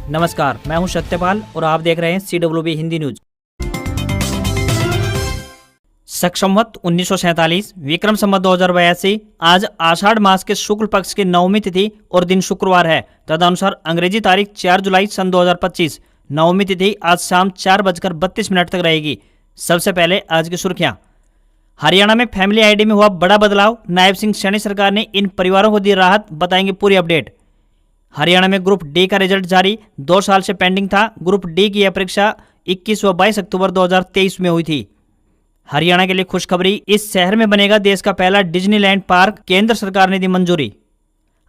नमस्कार, मैं हूं सत्यपाल और आप देख रहे हैं CWB हिंदी न्यूज। संवत 1947 विक्रम संवत 2082 आज आषाढ़ मास के शुक्ल पक्ष की नवमी तिथि और दिन शुक्रवार है। तदनुसार अंग्रेजी तारीख 4 जुलाई सन 2025 नवमी तिथि आज शाम 4:32 तक रहेगी। सबसे पहले आज की सुर्खियां। हरियाणा में फैमिली आईडी में हुआ बड़ा बदलाव, नायब सिंह सैनी सरकार ने इन परिवारों को दी राहत, बताएंगे पूरी अपडेट। हरियाणा में ग्रुप डी का रिजल्ट जारी, 2 साल से पेंडिंग था। ग्रुप डी की यह परीक्षा 21 व 22 अक्टूबर 2023 में हुई थी। हरियाणा के लिए खुशखबरी, इस शहर में बनेगा देश का पहला डिज्नीलैंड पार्क, केंद्र सरकार ने दी मंजूरी।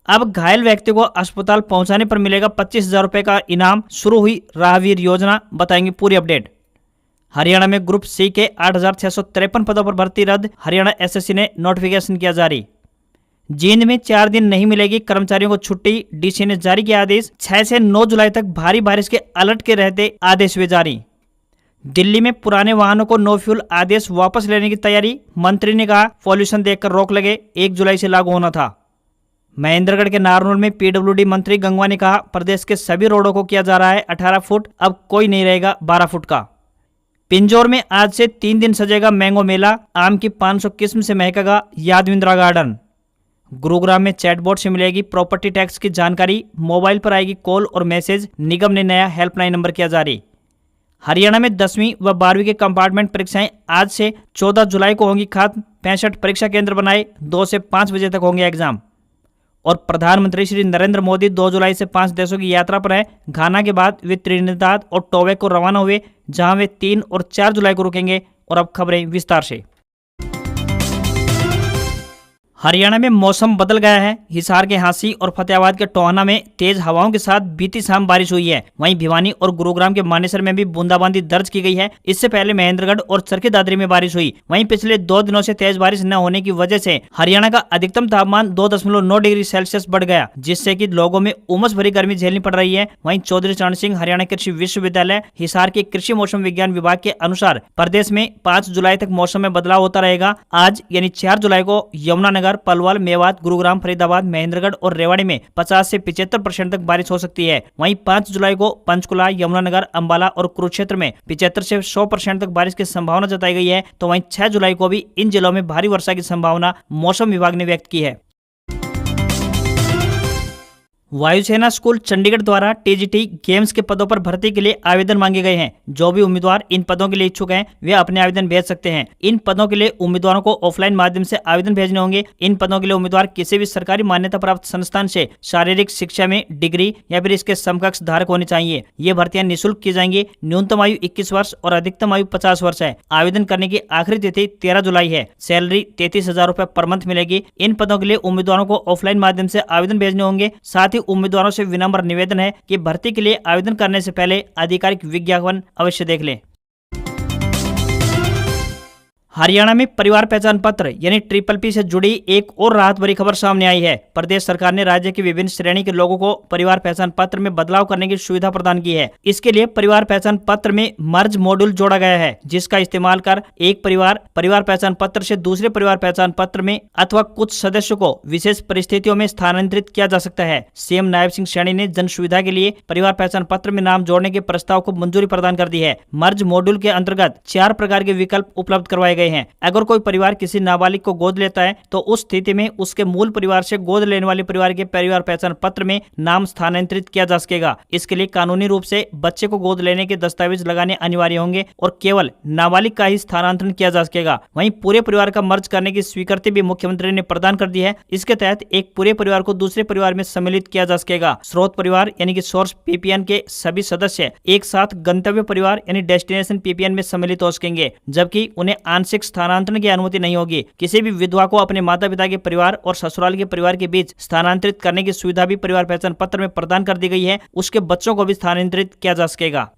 अब घायल व्यक्ति को अस्पताल पहुंचाने पर मिलेगा 25,000 रुपए का इनाम, शुरू हुई राहवीर योजना, बताएंगे पूरी अपडेट। हरियाणा में ग्रुप सी के 8,653 पदों पर भर्ती रद्द, हरियाणा एसएससी ने नोटिफिकेशन किया जारी। जींद में 4 दिन नहीं मिलेगी कर्मचारियों को छुट्टी, डीसी ने जारी किया आदेश। 6 से 9 जुलाई तक भारी बारिश के अलर्ट के रहते आदेश हुए जारी। दिल्ली में पुराने वाहनों को नो फ्यूल आदेश वापस लेने की तैयारी, मंत्री ने कहा पॉल्यूशन देखकर रोक लगे, 1 जुलाई से लागू होना था। महेंद्रगढ़ के नारनौल में पीडब्ल्यूडी मंत्री गंगवा ने कहा प्रदेश के सभी रोडों को किया जा रहा है 18 फुट, अब कोई नहीं रहेगा 12 फुट का। पिंजौर में आज से 3 दिन सजेगा मैंगो मेला, आम की 500 किस्म से महकेगा यादविंद्रा गार्डन। गुरुग्राम में चैटबॉट से मिलेगी प्रॉपर्टी टैक्स की जानकारी, मोबाइल पर आएगी कॉल और मैसेज, निगम ने नया हेल्पलाइन नंबर किया जारी। हरियाणा में 10वीं व 12वीं के कंपार्टमेंट परीक्षाएं आज से 14 जुलाई को होंगी खत्म, 65 परीक्षा केंद्र बनाए, 2 से 5 बजे तक होंगे एग्जाम। और प्रधानमंत्री श्री नरेंद्र मोदी 2 जुलाई से 5 देशों की यात्रा पर हैं। घाना के बाद वे त्रिनिदाद और टोबैगो को रवाना हुए, जहां वे 3 और 4 जुलाई को रुकेंगे। और अब खबरें विस्तार से। हरियाणा में मौसम बदल गया है। हिसार के हांसी और फतेहाबाद के टोहाना में तेज हवाओं के साथ बीती शाम बारिश हुई है। वहीं भिवानी और गुरुग्राम के मानेसर में भी बूंदाबांदी दर्ज की गई है। इससे पहले महेंद्रगढ़ और चरखी दादरी में बारिश हुई। वहीं पिछले 2 दिनों से तेज बारिश न होने की वजह से हरियाणा का अधिकतम तापमान 2.9 डिग्री सेल्सियस बढ़ गया, जिससे कि लोगों में उमस भरी गर्मी झेलनी पड़ रही है। वहीं चौधरी चरण सिंह हरियाणा कृषि विश्वविद्यालय हिसार के कृषि मौसम विज्ञान विभाग के अनुसार प्रदेश में 5 जुलाई तक मौसम में बदलाव होता रहेगा। आज यानी 4 जुलाई को यमुनानगर, पलवल, मेवात, गुरुग्राम, फरीदाबाद, महेंद्रगढ़ और रेवाड़ी में 50 से 75% तक बारिश हो सकती है। वहीं 5 जुलाई को पंचकुला, यमुनानगर, अंबाला और कुरुक्षेत्र में 75 से 100% तक बारिश की संभावना जताई गई है। तो वहीं 6 जुलाई को भी इन जिलों में भारी वर्षा की संभावना मौसम विभाग ने व्यक्त की है। वायुसेना स्कूल चंडीगढ़ द्वारा टीजीटी गेम्स के पदों पर भर्ती के लिए आवेदन मांगे गए हैं। जो भी उम्मीदवार इन पदों के लिए इच्छुक हैं, वे अपने आवेदन भेज सकते हैं। इन पदों के लिए उम्मीदवारों को ऑफलाइन माध्यम से आवेदन भेजने होंगे। इन पदों के लिए उम्मीदवार किसी भी सरकारी मान्यता प्राप्त संस्थान से शारीरिक शिक्षा में डिग्री या फिर इसके समकक्ष धारक होने चाहिए। ये भर्तियां निःशुल्क की जाएंगी। न्यूनतम आयु 21 वर्ष और अधिकतम आयु 50 वर्ष है। आवेदन करने की आखिरी तिथि 13 जुलाई है। सैलरी 33,000 रुपए पर मंथ मिलेगी। इन पदों के लिए उम्मीदवारों को ऑफलाइन माध्यम से आवेदन भेजने होंगे। साथ ही उम्मीदवारों से विनम्र निवेदन है कि भर्ती के लिए आवेदन करने से पहले आधिकारिक विज्ञापन अवश्य देख लें। हरियाणा में परिवार पहचान पत्र यानी PPP से जुड़ी एक और राहत भरी खबर सामने आई है। प्रदेश सरकार ने राज्य की विभिन्न श्रेणी के लोगों को परिवार पहचान पत्र में बदलाव करने की सुविधा प्रदान की है। इसके लिए परिवार पहचान पत्र में मर्ज मॉड्यूल जोड़ा गया है, जिसका इस्तेमाल कर एक परिवार पहचान पत्र से दूसरे परिवार पहचान पत्र में अथवा कुछ सदस्यों को विशेष परिस्थितियों में स्थानांतरित किया जा सकता है। सीएम नायब सिंह सैनी ने जन सुविधा के लिए परिवार पहचान पत्र में नाम जोड़ने के प्रस्ताव को मंजूरी प्रदान कर दी है। मर्ज मॉड्यूल के अंतर्गत 4 प्रकार के विकल्प उपलब्ध करवाए गए हैं। अगर कोई परिवार किसी नाबालिग को गोद लेता है तो उस स्थिति में उसके मूल परिवार से गोद लेने वाले परिवार के परिवार पहचान पत्र में नाम स्थानांतरित किया जा सकेगा। इसके लिए कानूनी रूप से बच्चे को गोद लेने के दस्तावेज लगाने अनिवार्य होंगे और केवल नाबालिग का ही स्थानांतरण किया जा सकेगा। वहीं पूरे परिवार का मर्ज करने की स्वीकृति भी मुख्यमंत्री ने प्रदान कर दी है। इसके तहत एक पूरे परिवार को दूसरे परिवार में सम्मिलित किया जा सकेगा। स्रोत परिवार यानी कि सोर्स PPN के सभी सदस्य एक साथ गंतव्य परिवार यानी डेस्टिनेशन PPN में सम्मिलित हो सकेंगे, जबकि उन्हें आंशिक स्थानांतरण की अनुमति नहीं होगी। किसी भी विधवा को अपने माता पिता के परिवार और ससुराल के परिवार के बीच स्थानांतरित करने की सुविधा भी परिवार पहचान पत्र में प्रदान कर दी गई है। उसके बच्चों को भी स्थानांतरित किया जा सकेगा।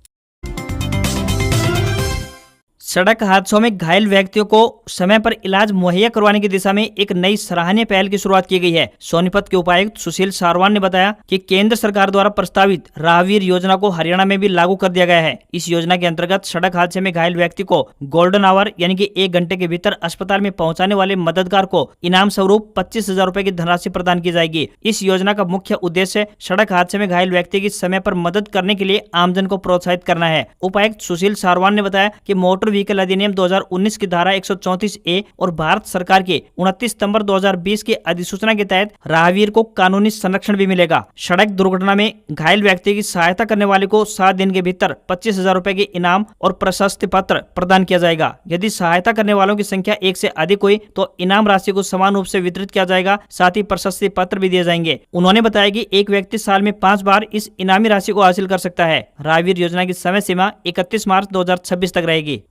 सड़क हादसों में घायल व्यक्तियों को समय पर इलाज मुहैया करवाने की दिशा में एक नई सराहनीय पहल की शुरुआत की गई है। सोनीपत के उपायुक्त सुशील सारवान ने बताया कि केंद्र सरकार द्वारा प्रस्तावित राहवीर योजना को हरियाणा में भी लागू कर दिया गया है। इस योजना के अंतर्गत सड़क हादसे में घायल व्यक्ति को गोल्डन आवर यानी कि 1 घंटे के भीतर अस्पताल में पहुंचाने वाले मददगार को इनाम स्वरूप 25,000 रुपए की धनराशि प्रदान की जाएगी। इस योजना का मुख्य उद्देश्य सड़क हादसे में घायल व्यक्ति की समय पर मदद करने के लिए आमजन को प्रोत्साहित करना है। उपायुक्त सुशील सारवान ने बताया कि मोटर व्हीकल अधिनियम 2019 की धारा 134A और भारत सरकार के 29 सितंबर 2020 की अधिसूचना के तहत राहगीर को कानूनी संरक्षण भी मिलेगा। सड़क दुर्घटना में घायल व्यक्ति की सहायता करने वाले को 7 दिन के भीतर 25,000 रुपए के इनाम और प्रशस्ति पत्र प्रदान किया जाएगा। यदि सहायता करने वालों की संख्या 1 से अधिक हुई तो इनाम राशि को समान रूप से वितरित किया जाएगा, साथ ही प्रशस्ति पत्र भी दिए जाएंगे। उन्होंने बताया कि एक व्यक्ति साल में 5 बार इस इनामी राशि को हासिल कर सकता है। राहगीर योजना की समय सीमा 31 मार्च 2026 तक रहेगी।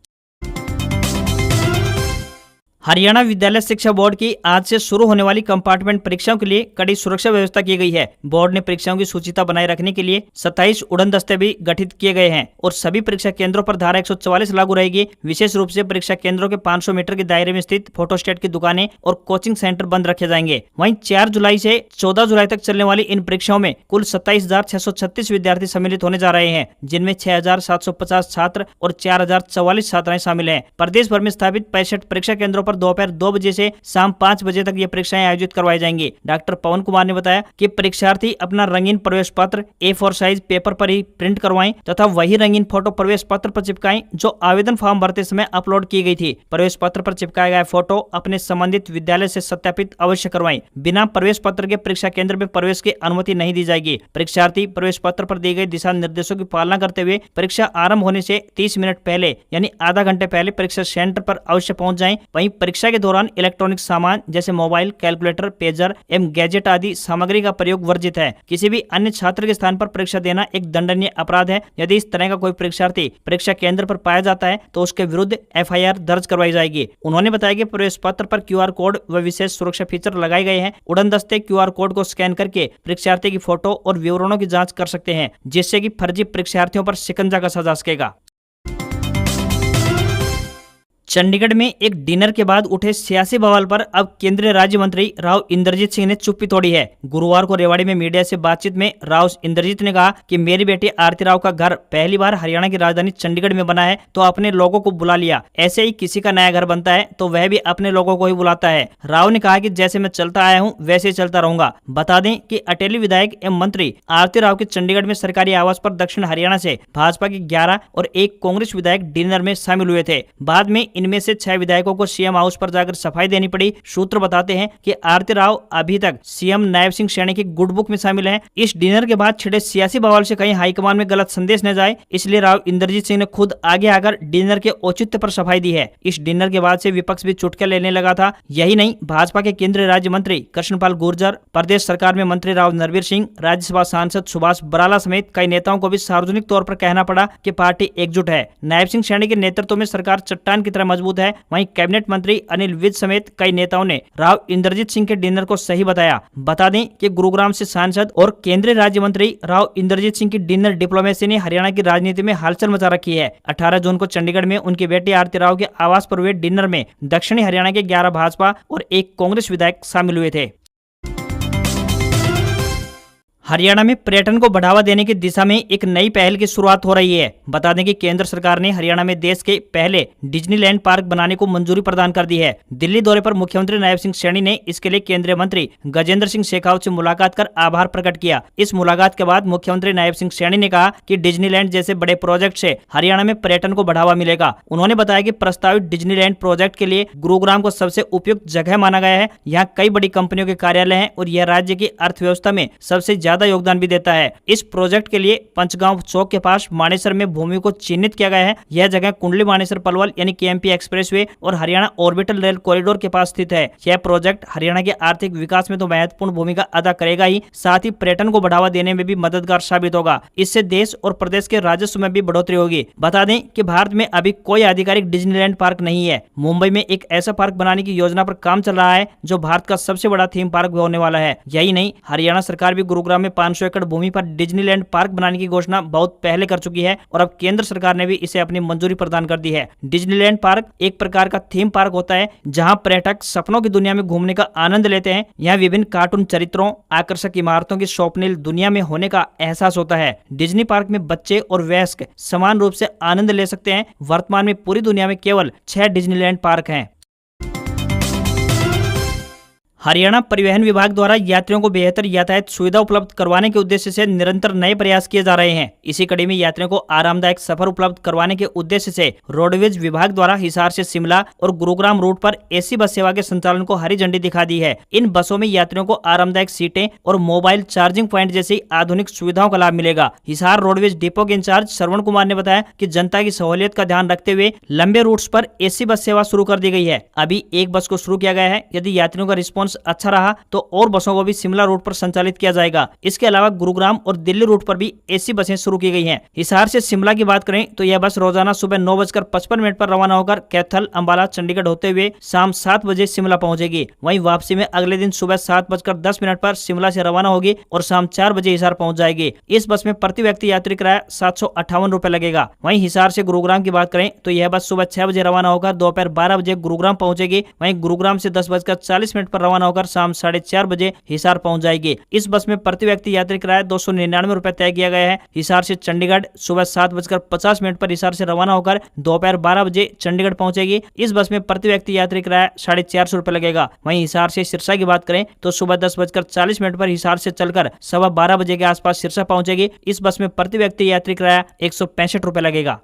हरियाणा विद्यालय शिक्षा बोर्ड की आज से शुरू होने वाली कंपार्टमेंट परीक्षाओं के लिए कड़ी सुरक्षा व्यवस्था की गई है। बोर्ड ने परीक्षाओं की सूचिता बनाए रखने के लिए 27 उड़न दस्ते भी गठित किए गए हैं और सभी परीक्षा केंद्रों पर धारा 144 लागू रहेगी। विशेष रूप से परीक्षा केंद्रों के 500 मीटर के दायरे में स्थित फोटोस्टेट की दुकानें और कोचिंग सेंटर बंद रखे जाएंगे। वहीं 4 जुलाई से 14 जुलाई तक चलने वाली इन परीक्षाओं में कुल 27,636 विद्यार्थी सम्मिलित होने जा रहे हैं, जिनमें 6,750 छात्र और 4,044 छात्राएं शामिल हैं। प्रदेश भर में स्थापित 65 परीक्षा केंद्रों पर दोपहर 2 बजे से शाम 5 बजे तक ये परीक्षाएं आयोजित करवाई जाएंगी। डॉक्टर पवन कुमार ने बताया कि परीक्षार्थी अपना रंगीन प्रवेश पत्र A4 साइज पेपर पर ही प्रिंट करवाएं तथा वही रंगीन फोटो प्रवेश पत्र पर चिपकाएं जो आवेदन फॉर्म भरते समय अपलोड की गई थी। प्रवेश पत्र पर चिपकाया गया फोटो अपने संबंधित विद्यालय से सत्यापित अवश्य करवाएं। बिना प्रवेश पत्र के परीक्षा केंद्र में प्रवेश की अनुमति नहीं दी जाएगी। परीक्षार्थी प्रवेश पत्र पर दिए गए दिशा निर्देशों की पालना करते हुए परीक्षा आरंभ होने से 30 मिनट पहले यानी आधा घंटे पहले परीक्षा सेंटर पर अवश्य पहुंच जाएं। वहीं परीक्षा के दौरान इलेक्ट्रॉनिक सामान जैसे मोबाइल, कैलकुलेटर, पेजर एवं गैजेट आदि सामग्री का प्रयोग वर्जित है। किसी भी अन्य छात्र के स्थान पर परीक्षा देना एक दंडनीय अपराध है। यदि इस तरह का कोई परीक्षार्थी परीक्षा केंद्र पर पाया जाता है तो उसके विरुद्ध FIR दर्ज करवाई जाएगी। उन्होंने बताया कि प्रवेश पत्र पर QR कोड व विशेष सुरक्षा फीचर लगाए गए हैं। उड़न दस्ते QR कोड को स्कैन करके परीक्षार्थी की फोटो और विवरणों की जाँच कर सकते हैं, जिससे कि फर्जी परीक्षार्थियों पर शिकंजा कसा जा सकेगा। चंडीगढ़ में एक डिनर के बाद उठे सियासी बवाल पर अब केंद्रीय राज्य मंत्री राव इंद्रजीत सिंह ने चुप्पी तोड़ी है। गुरुवार को रेवाड़ी में मीडिया से बातचीत में राव इंद्रजीत ने कहा कि मेरी बेटी आरती राव का घर पहली बार हरियाणा की राजधानी चंडीगढ़ में बना है तो अपने लोगों को बुला लिया। ऐसे ही किसी का नया घर बनता है तो वह भी अपने लोगों को ही बुलाता है। राव ने कहा कि जैसे मैं चलता आया हूँ वैसे ही चलता रहूंगा। बता दें कि अटेली विधायक एवं मंत्री आरती राव के चंडीगढ़ में सरकारी आवास पर दक्षिण हरियाणा से भाजपा के 11 और एक कांग्रेस विधायक डिनर में शामिल हुए थे। बाद में इनमें से 6 विधायकों को सीएम हाउस पर जाकर सफाई देनी पड़ी। सूत्र बताते हैं कि आरती राव अभी तक सीएम नायब सिंह सैनी की गुड बुक में शामिल हैं। इस डिनर के बाद छिड़े सियासी बवाल से कहीं हाईकमान में गलत संदेश न जाए, इसलिए राव इंद्रजीत सिंह ने खुद आगे आकर डिनर के औचित्य पर सफाई दी है। इस डिनर के बाद से विपक्ष भी चुटकी लेने लगा था। यही नहीं, भाजपा के केंद्रीय राज्य मंत्री कृष्णपाल गुर्जर, प्रदेश सरकार में मंत्री राव नरवीर सिंह, राज्यसभा सांसद सुभाष बराला समेत कई नेताओं को भी सार्वजनिक तौर पर कहना पड़ा कि पार्टी एकजुट है। नायब सिंह सैनी के नेतृत्व में सरकार चट्टान की तरह मजबूत है। वहीं कैबिनेट मंत्री अनिल विज समेत कई नेताओं ने राव इंद्रजीत सिंह के डिनर को सही बताया। बता दें कि गुरुग्राम से सांसद और केंद्रीय राज्य मंत्री राव इंद्रजीत सिंह की डिनर डिप्लोमेसी ने हरियाणा की राजनीति में हलचल मचा रखी है। 18 जून को चंडीगढ़ में उनकी बेटी आरती राव के आवास पर हुए डिनर में दक्षिणी हरियाणा के 11 भाजपा और एक कांग्रेस विधायक शामिल हुए थे। हरियाणा में पर्यटन को बढ़ावा देने की दिशा में एक नई पहल की शुरुआत हो रही है। बता दें कि केंद्र सरकार ने हरियाणा में देश के पहले डिज्नीलैंड पार्क बनाने को मंजूरी प्रदान कर दी है। दिल्ली दौरे पर मुख्यमंत्री नायब सिंह सैनी ने इसके लिए केंद्रीय मंत्री गजेंद्र सिंह शेखावत से मुलाकात कर आभार प्रकट किया। इस मुलाकात के बाद मुख्यमंत्री नायब सिंह सैनी ने कहा कि डिज्नीलैंड जैसे बड़े प्रोजेक्ट से हरियाणा में पर्यटन को बढ़ावा मिलेगा। उन्होंने बताया कि प्रस्तावित डिज्नीलैंड प्रोजेक्ट के लिए गुरुग्राम को सबसे उपयुक्त जगह माना गया है। यहाँ कई बड़ी कंपनियों के कार्यालय हैं और यह राज्य की अर्थव्यवस्था में सबसे ज्यादा योगदान भी देता है। इस प्रोजेक्ट के लिए पंचगांव चौक के पास मानेसर में भूमि को चिन्हित किया गया है। यह जगह कुंडली मानेसर पलवल यानी KMP एक्सप्रेसवे और हरियाणा ऑर्बिटल रेल कॉरिडोर के पास स्थित है। यह प्रोजेक्ट हरियाणा के आर्थिक विकास में तो महत्वपूर्ण भूमिका अदा करेगा ही, साथ ही पर्यटन को बढ़ावा देने में भी मददगार साबित होगा। इससे देश और प्रदेश के राजस्व में भी बढ़ोतरी होगी। बता दें कि भारत में अभी कोई आधिकारिक डिज्नीलैंड पार्क नहीं है। मुंबई में एक ऐसा पार्क बनाने की योजना पर काम चल रहा है जो भारत का सबसे बड़ा थीम पार्क होने वाला है। यही नहीं, हरियाणा सरकार भी गुरुग्राम में में 500 एकड़ भूमि पर डिज्नीलैंड पार्क बनाने की घोषणा बहुत पहले कर चुकी है और अब केंद्र सरकार ने भी इसे अपनी मंजूरी प्रदान कर दी है। डिज्नीलैंड पार्क एक प्रकार का थीम पार्क होता है जहां पर्यटक सपनों की दुनिया में घूमने का आनंद लेते हैं। यहाँ विभिन्न कार्टून चरित्रों, आकर्षक इमारतों की स्वप्निल दुनिया में होने का एहसास होता है। डिज्नी पार्क में बच्चे और वयस्क समान रूप से आनंद ले सकते हैं। वर्तमान में पूरी दुनिया में केवल 6 डिज्नीलैंड पार्क हैं। हरियाणा परिवहन विभाग द्वारा यात्रियों को बेहतर यातायात सुविधा उपलब्ध करवाने के उद्देश्य से निरंतर नए प्रयास किए जा रहे हैं। इसी कड़ी में यात्रियों को आरामदायक सफर उपलब्ध करवाने के उद्देश्य से रोडवेज विभाग द्वारा हिसार से शिमला और गुरुग्राम रूट पर एसी बस सेवा के संचालन को हरी झंडी दिखा दी है। इन बसों में यात्रियों को आरामदायक सीटें और मोबाइल चार्जिंग पॉइंट जैसी आधुनिक सुविधाओं का लाभ मिलेगा। हिसार रोडवेज डिपो के इंचार्ज श्रवण कुमार ने बताया कि जनता की सहूलियत का ध्यान रखते हुए लंबे रूट्स पर एसी बस सेवा शुरू कर दी गई है। अभी एक बस को शुरू किया गया है। यदि यात्रियों का रिस्पॉन्स अच्छा रहा तो और बसों को भी शिमला रूट पर संचालित किया जाएगा। इसके अलावा गुरुग्राम और दिल्ली रूट पर भी एसी बसें शुरू की गई हैं। हिसार से शिमला की बात करें तो यह बस रोजाना सुबह 9:55 पर रवाना होकर कैथल, अंबाला, चंडीगढ़ होते हुए शाम 7 बजे शिमला पहुंचेगी। वहीं वापसी में अगले दिन सुबह 7:10 पर शिमला से रवाना होगी और शाम 4 बजे हिसार पहुंच जाएगी। इस बस में प्रति व्यक्ति यात्री किराया 758 रुपए लगेगा। वहीं हिसार से गुरुग्राम की बात करें तो यह बस सुबह 6 बजे रवाना होकर दोपहर 12 बजे गुरुग्राम पहुंचेगी। वहीं गुरुग्राम से 10:40 पर रवाना होकर शाम 4:30 बजे हिसार पहुंच जाएगी। इस बस में प्रति व्यक्ति यात्री किराया 299 रुपए तय किया गया है। हिसार से चंडीगढ़ सुबह 7:50 पर हिसार से रवाना होकर दोपहर 12 बजे चंडीगढ़ पहुंचेगी। इस बस में प्रति व्यक्ति यात्री किराया 450 रुपए लगेगा। वहीं हिसार से सिरसा की बात करें तो सुबह 10:40 पर हिसार से चलकर 12:15 बजे के आसपास सिरसा पहुंचेगी। इस बस में प्रति व्यक्ति यात्री किराया 165 रुपए लगेगा।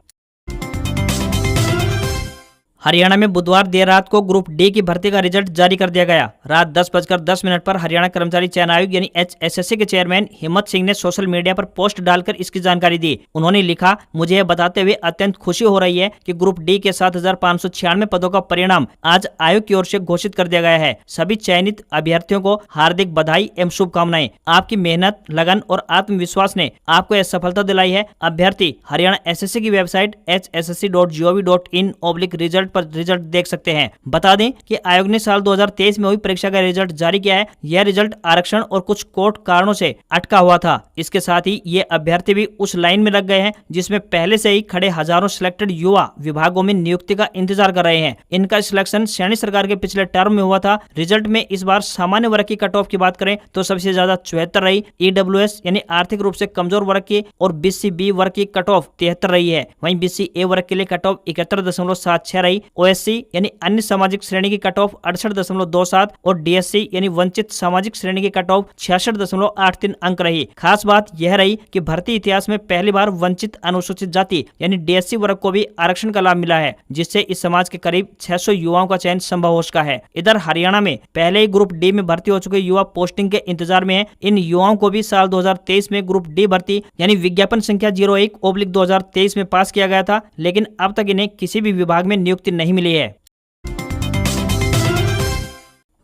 हरियाणा में बुधवार देर रात को ग्रुप डी की भर्ती का रिजल्ट जारी कर दिया गया। रात 10:10 पर हरियाणा कर्मचारी चयन आयोग यानी HSSC के चेयरमैन हिम्मत सिंह ने सोशल मीडिया पर पोस्ट डालकर इसकी जानकारी दी। उन्होंने लिखा, मुझे यह बताते हुए अत्यंत खुशी हो रही है कि ग्रुप डी के 7,596 पदों का परिणाम आज आयोग की ओर से घोषित कर दिया गया है। सभी चयनित अभ्यर्थियों को हार्दिक बधाई एवं शुभकामनाएं। आपकी मेहनत, लगन और आत्मविश्वास ने आपको यह सफलता दिलाई है। अभ्यर्थी हरियाणा SSC की वेबसाइट hssc.gov.in/रिजल्ट पर रिजल्ट देख सकते हैं। बता दें कि आयोग ने साल 2023 में हुई परीक्षा का रिजल्ट जारी किया है। यह रिजल्ट आरक्षण और कुछ कोर्ट कारणों से अटका हुआ था। इसके साथ ही ये अभ्यर्थी भी उस लाइन में लग गए हैं जिसमें पहले से ही खड़े हजारों सिलेक्टेड युवा विभागों में नियुक्ति का इंतजार कर रहे हैं। इनका सिलेक्शन सैनी सरकार के पिछले टर्म में हुआ था। रिजल्ट में इस बार सामान्य वर्ग की कट ऑफ की बात करें तो सबसे ज्यादा 74 रही। EWS यानी आर्थिक रूप से कमजोर वर्ग की और BC-B वर्ग की कट ऑफ 73 रही है। वहीं BC-A वर्ग के लिए कट ऑफ 71.76 रही। OSC यानी अन्य सामाजिक श्रेणी की कट ऑफ 68.27 और DSC यानी वंचित सामाजिक श्रेणी की कट ऑफ 66.83 अंक रही। खास बात यह रही कि भर्ती इतिहास में पहली बार वंचित अनुसूचित जाति यानी DSC वर्ग को भी आरक्षण का लाभ मिला है, जिससे इस समाज के करीब 600 युवाओं का चयन संभव हो सका है। इधर हरियाणा में पहले ही ग्रुप डी में भर्ती हो चुके युवा पोस्टिंग के इंतजार में है। इन युवाओं को भी साल 2023 में ग्रुप डी भर्ती यानी विज्ञापन संख्या 01/2023 में पास किया गया था, लेकिन अब तक इन्हें किसी भी विभाग में नियुक्ति नहीं मिली है।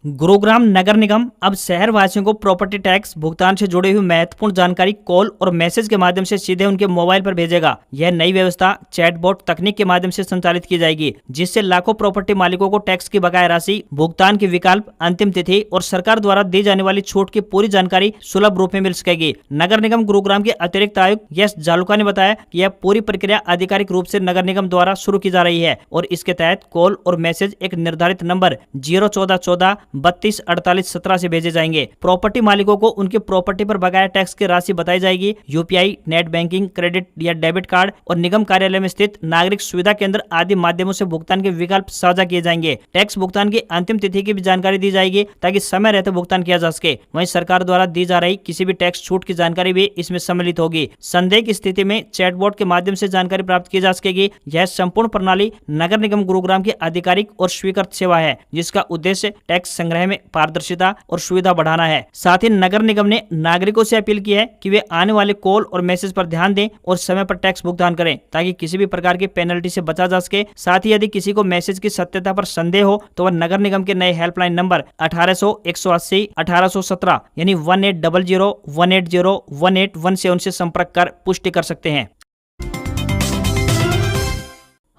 गुरुग्राम नगर निगम अब शहर वासियों को प्रॉपर्टी टैक्स भुगतान से जुड़ी हुई महत्वपूर्ण जानकारी कॉल और मैसेज के माध्यम से सीधे उनके मोबाइल पर भेजेगा। यह नई व्यवस्था चैटबॉट तकनीक के माध्यम से संचालित की जाएगी, जिससे लाखों प्रॉपर्टी मालिकों को टैक्स की बकाया राशि, भुगतान के विकल्प, अंतिम तिथि और सरकार द्वारा दी जाने वाली छूट की पूरी जानकारी सुलभ रूप में मिल सकेगी। नगर निगम गुरुग्राम के अतिरिक्त आयुक्त यश जालुका ने बताया कि यह पूरी प्रक्रिया आधिकारिक रूप से नगर निगम द्वारा शुरू की जा रही है और इसके तहत कॉल और मैसेज एक निर्धारित नंबर 01414 324817 से भेजे जाएंगे। प्रॉपर्टी मालिकों को उनकी प्रॉपर्टी पर बकाया टैक्स की राशि बताई जाएगी। UPI, नेट बैंकिंग, क्रेडिट या डेबिट कार्ड और निगम कार्यालय में स्थित नागरिक सुविधा केंद्र आदि माध्यमों से भुगतान के विकल्प साझा किए जाएंगे। टैक्स भुगतान की अंतिम तिथि की भी जानकारी दी जाएगी ताकि समय रहते भुगतान किया जा सके। वहीं सरकार द्वारा दी जा रही किसी भी टैक्स छूट की जानकारी भी इसमें सम्मिलित होगी। संदेह की स्थिति में चैटबॉट के माध्यम से जानकारी प्राप्त की जा सकेगी। यह संपूर्ण प्रणाली नगर निगम गुरुग्राम की आधिकारिक और स्वीकृत सेवा है, जिसका उद्देश्य टैक्स संग्रह में पारदर्शिता और सुविधा बढ़ाना है। साथ ही नगर निगम ने नागरिकों से अपील की है कि वे आने वाले कॉल और मैसेज पर ध्यान दें और समय पर टैक्स भुगतान करें ताकि किसी भी प्रकार की पेनल्टी से बचा जा सके। साथ ही यदि किसी को मैसेज की सत्यता पर संदेह हो तो वह नगर निगम के नए हेल्पलाइन नंबर 1800 180 1817 यानी 1800 180 181 से उनसे संपर्क कर पुष्टि कर सकते हैं।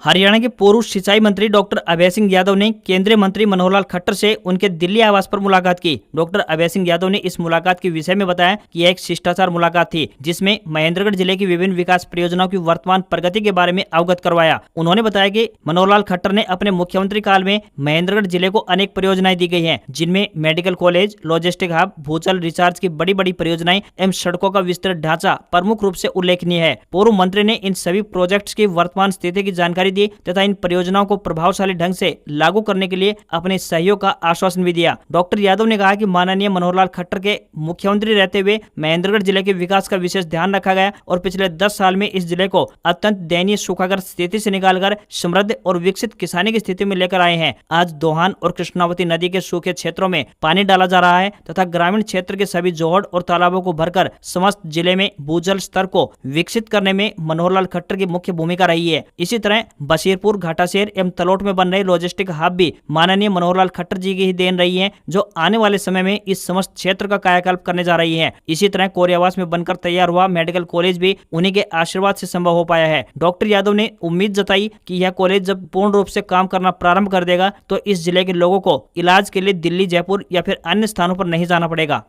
हरियाणा के पूर्व सिंचाई मंत्री डॉक्टर अभय सिंह यादव ने केंद्रीय मंत्री मनोहर लाल खट्टर से उनके दिल्ली आवास पर मुलाकात की। डॉक्टर अभय सिंह यादव ने इस मुलाकात के विषय में बताया कि यह एक शिष्टाचार मुलाकात थी, जिसमें महेंद्रगढ़ जिले की विभिन्न विकास परियोजनाओं की वर्तमान प्रगति के बारे में अवगत करवाया। उन्होंने बताया कि मनोहर लाल खट्टर ने अपने मुख्यमंत्री काल में महेंद्रगढ़ जिले को अनेक परियोजनाएं दी गई है, जिनमें मेडिकल कॉलेज, लॉजिस्टिक हब, भूजल रिचार्ज की बड़ी बड़ी परियोजनाएं एवं सड़कों का विस्तृत ढांचा प्रमुख रूप से उल्लेखनीय है। पूर्व मंत्री ने इन सभी प्रोजेक्ट्स की वर्तमान स्थिति की जानकारी दी तथा इन परियोजनाओं को प्रभावशाली ढंग से लागू करने के लिए अपने सहयोग का आश्वासन भी दिया। डॉक्टर यादव ने कहा कि माननीय मनोहर लाल खट्टर के मुख्यमंत्री रहते हुए महेंद्रगढ़ जिले के विकास का विशेष ध्यान रखा गया और पिछले 10 साल में इस जिले को अत्यंत दयनीय सूखाग्रस्त स्थिति से निकालकर समृद्ध और विकसित किसानी की स्थिति में लेकर आए हैं। आज दोहान और कृष्णावती नदी के सूखे क्षेत्रों में पानी डाला जा रहा है तथा ग्रामीण क्षेत्र के सभी जोहड़ और तालाबों को भरकर समस्त जिले में भूजल स्तर को विकसित करने में मनोहर लाल खट्टर की मुख्य भूमिका रही है। इसी तरह बशीरपुर, घाटाशेर एवं तलोट में बन रहे लॉजिस्टिक हब भी माननीय मनोहर लाल खट्टर जी की ही देन रही है, जो आने वाले समय में इस समस्त क्षेत्र का कायाकल्प करने जा रही है। इसी तरह कोरियावास में बनकर तैयार हुआ मेडिकल कॉलेज भी उन्हीं के आशीर्वाद से संभव हो पाया है। डॉक्टर यादव ने उम्मीद जताई कि यह कॉलेज जब पूर्ण रूप से काम करना प्रारंभ कर देगा तो इस जिले के लोगों को इलाज के लिए दिल्ली, जयपुर या फिर अन्य स्थानों पर नहीं जाना पड़ेगा।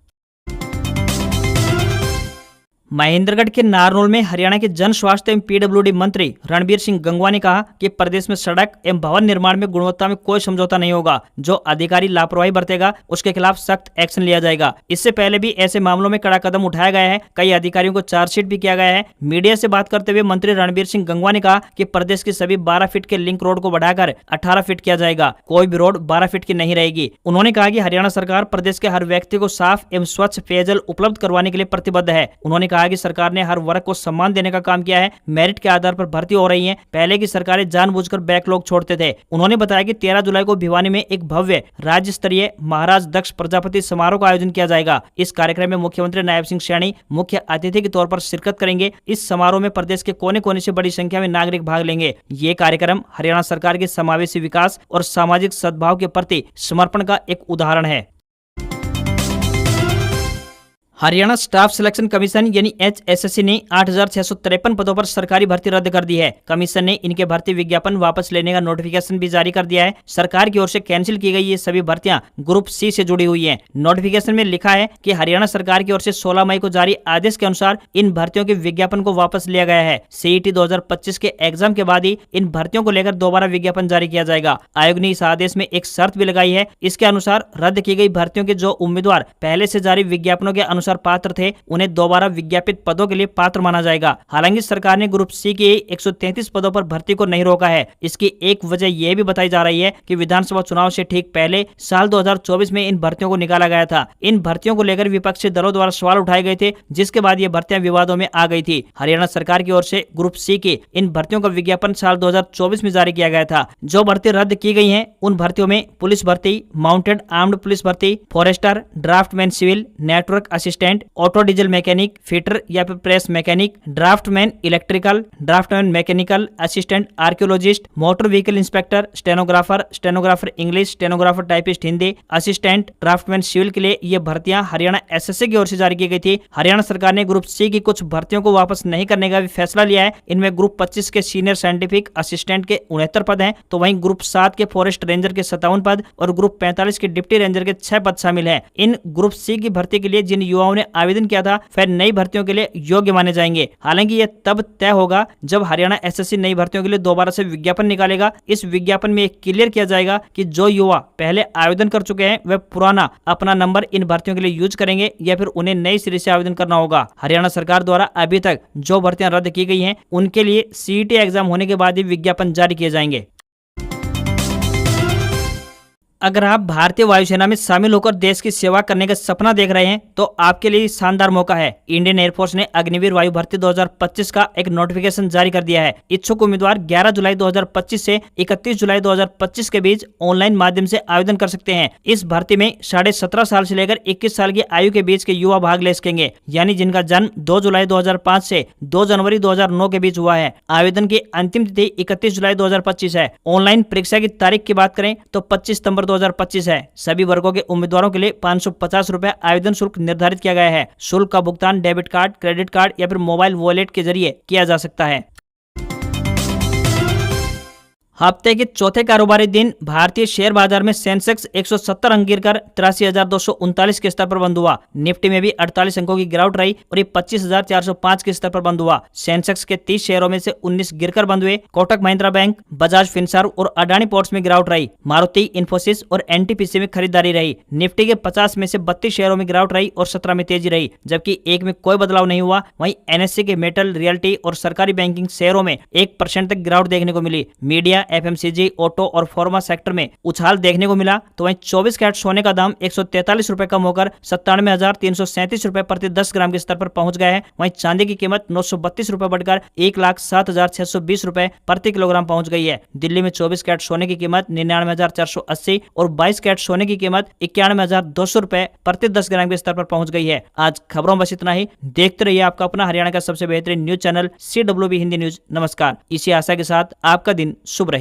महेंद्रगढ़ के नारनौल में हरियाणा के जन स्वास्थ्य एवं पीडब्ल्यूडी मंत्री रणबीर सिंह गंगवा ने कहा कि प्रदेश में सड़क एवं भवन निर्माण में गुणवत्ता में कोई समझौता नहीं होगा। जो अधिकारी लापरवाही बरतेगा उसके खिलाफ सख्त एक्शन लिया जाएगा। इससे पहले भी ऐसे मामलों में कड़ा कदम उठाया गया है। कई अधिकारियों को चार्जशीट भी किया गया है। मीडिया से बात करते हुए मंत्री रणबीर सिंह गंगवा ने कहा कि प्रदेश की सभी 12 फीट के लिंक रोड को बढ़ाकर 18 फीट किया जाएगा। कोई भी रोड 12 फीट की नहीं रहेगी। उन्होंने कहा कि हरियाणा सरकार प्रदेश के हर व्यक्ति को साफ एवं स्वच्छ पेयजल उपलब्ध करवाने के लिए प्रतिबद्ध है। उन्होंने कहा कि सरकार ने हर वर्ग को सम्मान देने का काम किया है। मेरिट के आधार पर भर्ती हो रही है। पहले की सरकारें जानबूझकर बैकलॉग छोड़ते थे। उन्होंने बताया कि 13 जुलाई को भिवानी में एक भव्य राज्य स्तरीय महाराज दक्ष प्रजापति समारोह का आयोजन किया जाएगा। इस कार्यक्रम में मुख्यमंत्री नायब सिंह सैनी मुख्य अतिथि के तौर पर शिरकत करेंगे। इस समारोह में प्रदेश के कोने कोने से बड़ी संख्या में नागरिक भाग लेंगे। ये कार्यक्रम हरियाणा सरकार के समावेशी विकास और सामाजिक सद्भाव के प्रति समर्पण का एक उदाहरण है। हरियाणा स्टाफ सिलेक्शन कमीशन यानी HSSC ने 8,653 पदों पर सरकारी भर्ती रद्द कर दी है। कमीशन ने इनके भर्ती विज्ञापन वापस लेने का नोटिफिकेशन भी जारी कर दिया है। सरकार की ओर से कैंसिल की गई ये सभी भर्तियां ग्रुप C से जुड़ी हुई हैं। नोटिफिकेशन में लिखा है कि हरियाणा सरकार की ओर से 16 मई को जारी आदेश के अनुसार इन भर्तियों के विज्ञापन को वापस लिया गया है। CET 2025 के एग्जाम के बाद ही इन भर्तियों को लेकर दोबारा विज्ञापन जारी किया जाएगा। आयोग ने इस आदेश में एक शर्त भी लगाई है। इसके अनुसार रद्द की गई भर्तियों के जो उम्मीदवार पहले से जारी विज्ञापनों के अनुसार पात्र थे, उन्हें दोबारा विज्ञापित पदों के लिए पात्र माना जाएगा। हालांकि सरकार ने ग्रुप C के 133 पदों पर भर्ती को नहीं रोका है। इसकी एक वजह यह भी बताई जा रही है कि विधानसभा चुनाव से ठीक पहले साल 2024 में इन भर्तियों को निकाला गया था। इन भर्तियों को लेकर विपक्षी दलों द्वारा सवाल उठाए गए थे, जिसके बाद ये भर्तियां विवादों में आ गई थी। हरियाणा सरकार की ओर से ग्रुप C की इन भर्तियों का विज्ञापन साल 2024 में जारी किया गया था। जो भर्ती रद्द की गई है उन भर्तियों में पुलिस भर्ती, माउंटेड आर्म्ड पुलिस भर्ती, forester, draftsman civil, network assistant, auto diesel mechanic, fitter या फिर press mechanic, draftsman electrical, draftsman mechanical, assistant archaeologist, motor vehicle inspector, stenographer English, stenographer typist Hindi, assistant draftsman civil के लिए ये भर्तियां Haryana SSC की ओर से जारी की गई थी। हरियाणा सरकार ने ग्रुप C की कुछ भर्तियों को वापस नहीं करने का भी फैसला लिया है। इनमें ग्रुप 25 के सीनियर साइंटिफिक असिस्टेंट के 69 पद हैं, तो वहीं ग्रुप 7 के फॉरेस्ट रेंजर के 57 पद और ग्रुप 45 के डिप्टी रेंजर के 6 पद शामिल हैं। इन ग्रुप C की भर्ती के लिए जिन युवाओं ने आवेदन किया था फिर नई भर्तियों के लिए योग्य माने जाएंगे। हालांकि यह तब तय होगा जब हरियाणा SSC नई भर्तियों के लिए दोबारा से विज्ञापन निकालेगा। इस विज्ञापन में क्लियर किया जाएगा कि जो युवा पहले आवेदन कर चुके हैं वे पुराना अपना नंबर इन भर्तियों के लिए यूज करेंगे या फिर उन्हें नए सिरे से आवेदन करना होगा। हरियाणा सरकार द्वारा अभी तक जो भर्तियां रद्द की गई हैं उनके लिए CET एग्जाम होने के बाद ही विज्ञापन जारी किए जाएंगे। अगर आप भारतीय वायुसेना में शामिल होकर देश की सेवा करने का सपना देख रहे हैं तो आपके लिए शानदार मौका है। इंडियन एयरफोर्स ने अग्निवीर वायु भर्ती 2025 का एक नोटिफिकेशन जारी कर दिया है। इच्छुक उम्मीदवार 11 जुलाई 2025 से 31 जुलाई 2025 के बीच ऑनलाइन माध्यम से आवेदन कर सकते हैं। इस भर्ती में 17.5 साल से लेकर 21 साल की आयु के बीच के युवा भाग ले सकेंगे, यानी जिनका जन्म 2 जुलाई 2005 से 2 जनवरी 2009 के बीच हुआ है। आवेदन की अंतिम तिथि 31 जुलाई 2025 है। ऑनलाइन परीक्षा की तारीख की बात करें तो 25 सितंबर 2025 है। सभी वर्गों के उम्मीदवारों के लिए 550 रुपए आवेदन शुल्क निर्धारित किया गया है। शुल्क का भुगतान डेबिट कार्ड, क्रेडिट कार्ड या फिर मोबाइल वॉलेट के जरिए किया जा सकता है। हफ्ते के चौथे कारोबारी दिन भारतीय शेयर बाजार में सेंसेक्स 170 अंक गिरकर 83,239 के स्तर पर बंद हुआ। निफ्टी में भी 48 अंकों की गिरावट रही और ये 25,405 के स्तर पर बंद हुआ। सेंसेक्स के 30 शेयरों में से 19 गिरकर बंद हुए। कोटक महिंद्रा बैंक, बजाज फिनसर्व और अडानी पोर्ट्स में गिरावट रही। मारुति, इन्फोसिस और एनटीपीसी में खरीदारी रही। निफ्टी के 50 में से 32 शेयरों में गिरावट रही और 17 में तेजी रही, जबकि एक में कोई बदलाव नहीं हुआ। वहीं एनएससी के मेटल, रियल्टी और सरकारी बैंकिंग शेयरों में 1% तक गिरावट देखने को मिली। मीडिया, एफएमसीजी, ऑटो और फार्मा सेक्टर में उछाल देखने को मिला। तो वहीं 24 कैरेट सोने का दाम 143 रुपए कम होकर 97,337 रुपए प्रति 10 ग्राम के स्तर पर पहुंच गया है। वहीं चांदी की कीमत 932 रुपए बढ़कर 1,07,620 रुपए प्रति किलोग्राम पहुंच गई है। दिल्ली में 24 कैरेट सोने की कीमत 99,480 और 22 कैरेट सोने की कीमत 91,200 रुपए प्रति 10 ग्राम के स्तर पर पहुंच गई है। आज खबरों में बस इतना ही। देखते रहिए आपका अपना हरियाणा का सबसे बेहतरीन news channel CWB Hindi news. नमस्कार। इसी आशा के साथ आपका दिन शुभ रहे।